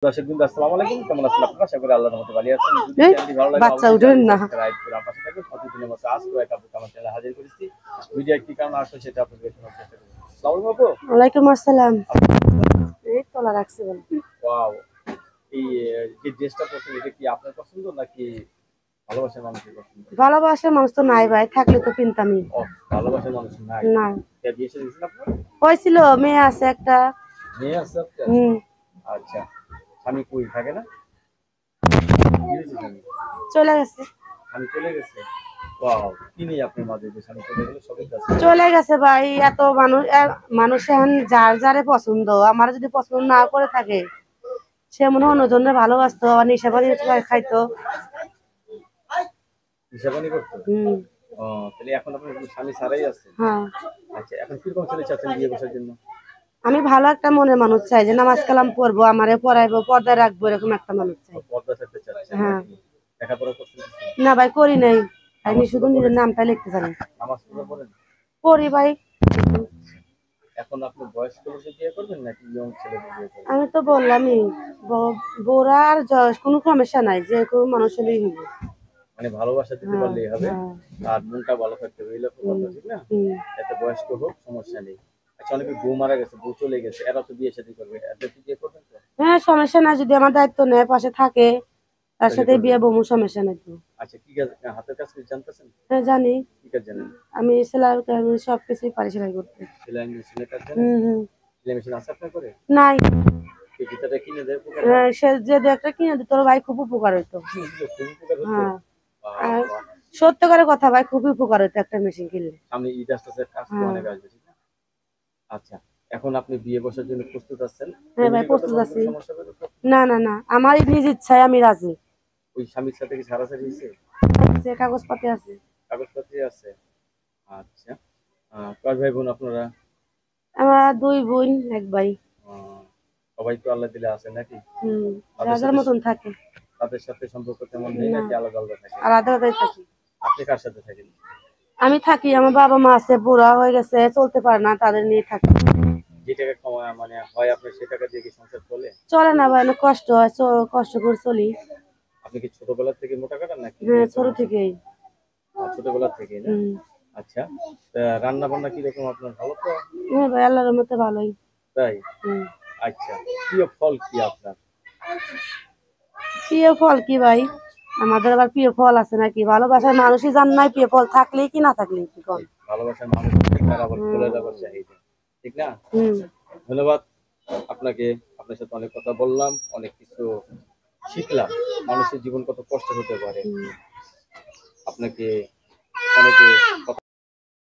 দর্শক বিন্দু আসসালামু আলাইকুম, কেমন আছেন আপনারা? আশা করি আল্লাহর রহমতে ভালো আছেন। যদি চ্যানেলটি ভালো লাগে বাচ্চা অবশ্যই উঠেন চ্যানেলটি না। সাবস্ক্রাইব করে আমার পাশে থাকুন। প্রতিদিনের মতো আজকেও এক আপু আমার চ্যানেলে হাজির করেছি। ভিডিও কি কারণে আসলে সেটা আপনাদের শোনার চেষ্টা করব। আসসালামু আলাইকুম আপু। ওয়ালাইকুম আসসালাম। এই তোলা রাখছি বল। ওয়াও! এই যে ড্রেসটা পরছেন এটা কি আপনার পছন্দ নাকি ভালোবাসার মানুষের পছন্দ? ভালোবাসার মানুষ তো নাই ভাই, থাকলে তো কিনতামই। ও, ভালোবাসার মানুষ নাই। না, কে বিয়ে শাদী দিয়েছেন আপনার? হয়েছিল, মেয়ে আছে একটা। মেয়ে আছে আপনার? হুম, আচ্ছা। স্বামী কই থাকে না? কি হয়েছে স্বামী? চলে গেছে। স্বামী চলে গেছে? ওয়াও! কি নিয়ে আপনার মাঝে যে স্বামী চলে গেল সবই তো আছে? চলে গেছে ভাই, এত মানুষ মানুষ এখন যার যারে পছন্দ, আমার যদি পছন্দ না করে থাকে সে মনে হয় অন্যজনের ভালোবাসতো, আবার নেশা পানি খাইতো। হিসাবানি করতো? হুম, ও, তাহলে এখন আপনার স্বামী ছাড়াই আছে? হ্যাঁ। আচ্ছা, এখন কিরকম ছেলে চাচ্ছেন বিয়ে বসার জন্য? আমি ভালো একটা মনের মানুষ চাই, যে নামাজ কালাম পড়বো, আমারে পড়াইবো, পর্দায় রাখবো, এরকম একটা মানুষ চাই। পর্দা থাকতে চাচ্ছেন হ্যাঁ। নাকি? লেখাপড়া করছেন কিছু? না ভাই, করি নাই। আমি নামাজ শুধু রোজা নিজের পড়েন? নামটা লিখতে জানি। নামাজ রোজা পড়েন? করি ভাই। এখন আপনি বয়স্ক লোকে বিয়ে করবেন নাকি ইয়ং ছেলেকে বিয়ে করবেন? আমি তো বললামই, বুড়া আর কোনো সমস্যা নাই, যে কোনো মানুষ হলেই হইবে। মানে ভালোবাসা দিতে হ্যাঁ, পারলেই হবে, হ্যাঁ। আর মনটা ভালো থাকতে হবে, এই লক্ষ্য কথা, হুম, ঠিক না? হুম। এত বয়স্ক হোক সমস্যা নেই। আচ্ছা, অনেকে বউ মারা গেছে, বউ চলে গেছে, এরা তো বিয়ে শাদী করবে, এদের কি বিয়ে করবেন তো? হ্যাঁ, সমস্যা নাই, যদি আমার দায়িত্ব নেয়, পাশে থাকে, তার তাহলে সাথে করবেন? বিয়ে বমু, সমস্যা নাই তো। আচ্ছা, কি কাজ, হাতের কাজ কি জানতেছেন? হ্যাঁ, জানি। কি কাজ জানেন? আমি সেলাই, আমি সবকিছুই পারি সেলাই করতে। সেলাই মেশিনের কাজ জানেন? হুম, হুম। সেলাই মেশিন আছে আপনার করে? নাই। এই জুতাটা কিনে দেয় উপকার হয়? সে যে দু একটা কিনে দিত, তোর ভাই খুব উপকার হইতো। খুব উপকার হতো? হ্যাঁ। বাহ, আর বাহ। সত্যকারের কথা ভাই, খুবই উপকার হইতো একটা মেশিন কিনলে। সামনে ঈদ আসতেছে, কাজ তো হ্যাঁ, অনেক আসবে, ঠিক না? আচ্ছা, এখন আপনি বিয়ে বসার জন্য প্রস্তুত আছেন? হ্যাঁ ভাই, ফ্যামিলিগত প্রস্তুত ভাবে কোনো আছি। সমস্যা হবে তো? না, না, না, আমার নিজ ইচ্ছায় আমি রাজি। ওই স্বামীর সাথে কি ছাড়াছাড়ি হয়েছে? সে কাগজপাতি আছে। কাগজপত্র আছে? আচ্ছা। কয় ভাই বোন আপনারা? আমরা দুই বোন, এক ভাই। আহ, সবাই তো আল্লাহ দিলে আছে নাকি? হুম, তাদের রাজার সাথে মতন থাকে। তাদের সাথে সম্পর্ক তেমন নেই না, নাকি আলাদা আলাদা থাকে? আলাদা আলাদাই থাকি। আপনি কার সাথে থাকেন? আমি থাকি, আমার বাবা মা আছে, বুড়া হয়ে গেছে, চলতে পারে না, তাদের নিয়ে থাকি। যে টাকা কমায় মানে হয় আপনার, সে টাকা দিয়ে কি সংসার চলে? চলে না ভাই, অনেক কষ্ট হয়, কষ্ট করে চলি। আপনি কি ছোটবেলা থেকে মোটা কাটান নাকি হ্যাঁ, বিয়ের পর ছোট মোটা? থেকেই। ছোটবেলা থেকেই না? হুম। আচ্ছা। রান্না বান্না কিরকম আপনার, ভালো তো? হ্যাঁ ভাই, আল্লাহর মতে ভালোই। তাই? হুম। আচ্ছা। প্রিয় ফল কি আপনার? প্রিয় ফল কি ভাই? আমাদের আবার প্রিয় ফল আছে নাকি? ভালোবাসার মানুষই জান নাই প্রিয় ফল থাকলেই কি না থাকলেই কি কোন? ভালোবাসার মানুষ থাকে, তার আবার হুম, ফলের আবার চাহিদা, ঠিক না? হুম। ধন্যবাদ আপনাকে। আপনার সাথে অনেক কথা বললাম, অনেক কিছু শিখলাম, মানুষের জীবন কত কষ্ট হতে পারে। হুম। আপনাকে অনেকে